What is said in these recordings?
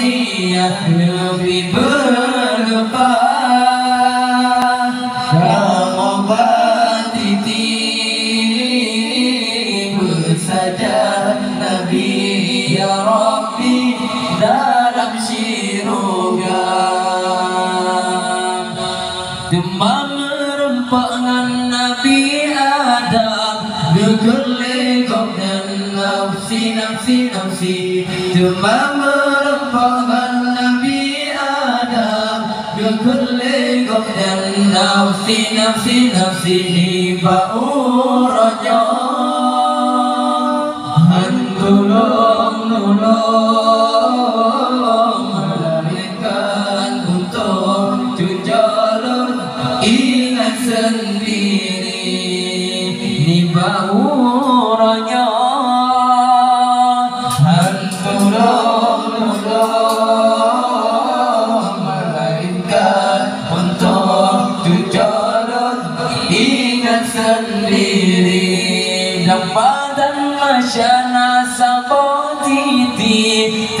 manusia lebih berlepas. Kamu batiti bersajat Nabi ya Rabbi dalam syurga. Demam merempakkan Nabi Adam berkelekop dan nafsi nafsi nafsi. Demam merempakkan Nabi Adam berkelekop dan nafsi nafsi nafsi. Bau raja tolong nolong melahirkan untuk tujuan ingat sendiri ni bau raja. Tolong nolong melahirkan untuk tujuan ingat sendiri. Dapatan masyana sabotiti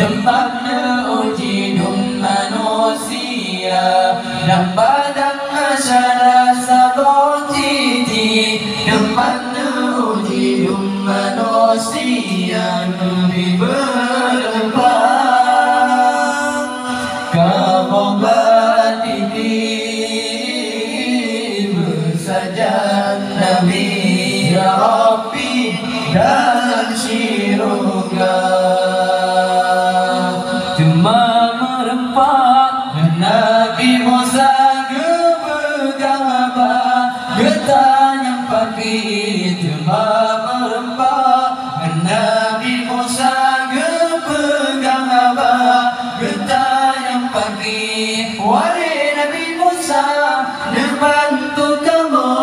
tempatnya uji manusia. Dapatan masyana sabotiti tempatnya uji manusia lebih berlepas. Kamu batiti bersajat Nabi ya Rabbi dalam syurga. Cuma merempak Nabi Musa gepegang apa getanya pagi. Cuma merempak Nabi Musa gepegang apa getanya pagi. Wahai Nabi Musa dibantu kamu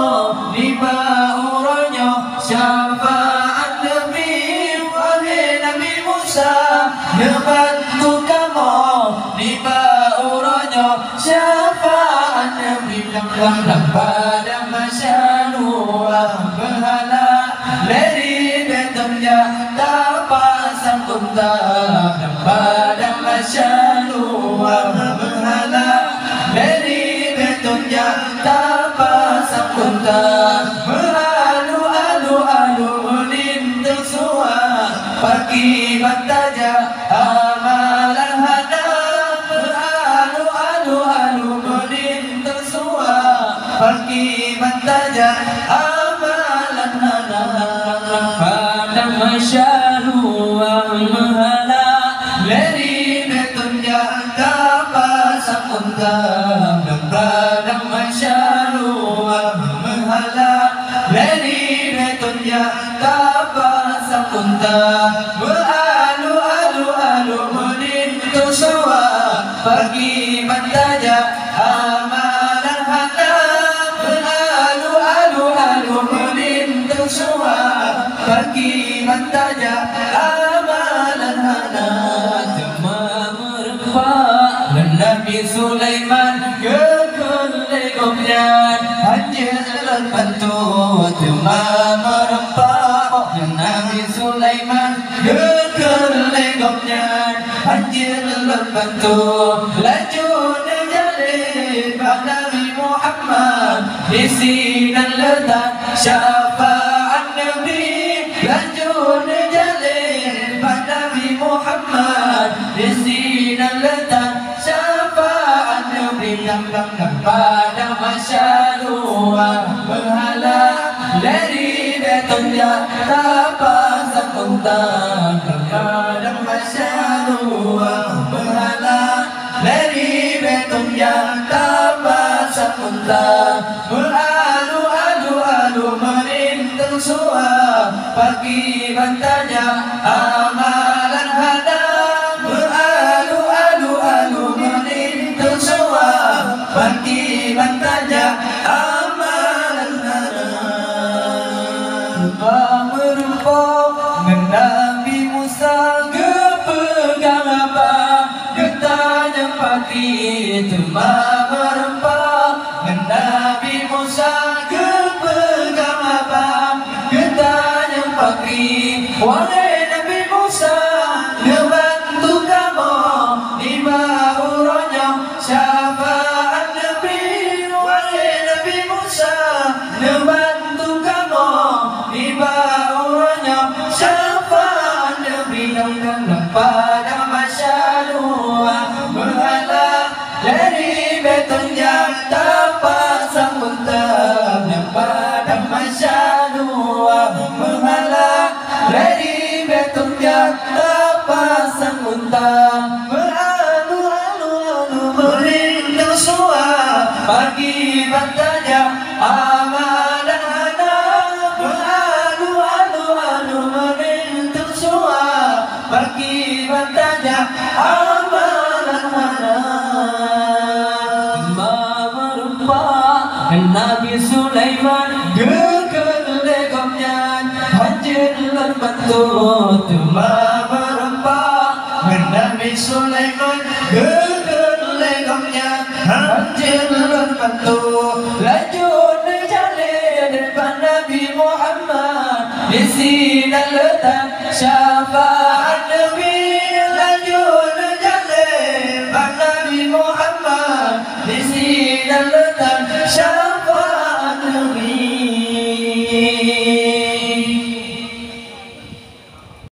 di baurannya syafaat Nabi. Wahai Nabi Musa dibantu kamu di baurannya syafaat Nabi. Lam pada masa luar berhala dari betonnya tanpa sangkut tak. Pada masa luar berhala dari betonnya tanpa sangkut tak. Beradu-adu melintas suara pagi bantaja amalan hadap. Beradu-adu melintas suara pagi bantaja amalan hadap. Pada masyarua mahala dari betonnya tanpa sangkut tak. Pada masyarua mahala dari betonnya tanpa sangkut tak. Beradu-adu melintas suara pagi bantaja amalan hadap. Beradu-adu melintas suara pagi bantaja amalan hadap. Cuma merempak Nabi Sulaiman kekelekopnya hajar bantu. Cuma merempak Nabi Sulaiman kekelekopnya hajar bantu. Laju menjalin Nabi Muhammad di sini letak syafaat Nabi. Laju menjalin Nabi Muhammad di sini letak syafaat Nabi. Pada masa luar berhala dari betonnya tanpa sangkut tak. Pada masa luar berhala dari betonnya tanpa sangkut tak. Beradu-adu melintas suara pagi bantaja amalan hadap. Beradu-adu melintas suara pagi bantaja amalan hadap. Merempok Nabi Musa gepegang apa getanya pagi. Cuma merempok Nabi Musa gepegang apa getanya pagi. Wahai Nabi Musa dibantu kamu di Pergi bertanya amalan hana, alu menentu semua. Pergi bertanya amalan hana. Nabi Sulaiman geger legomnya hancur bantu cuma berempat. Nabi Sulaiman geger legomnya hancur bantu lanjut berjalan depan Nabi Muhammad di sini letak syafaat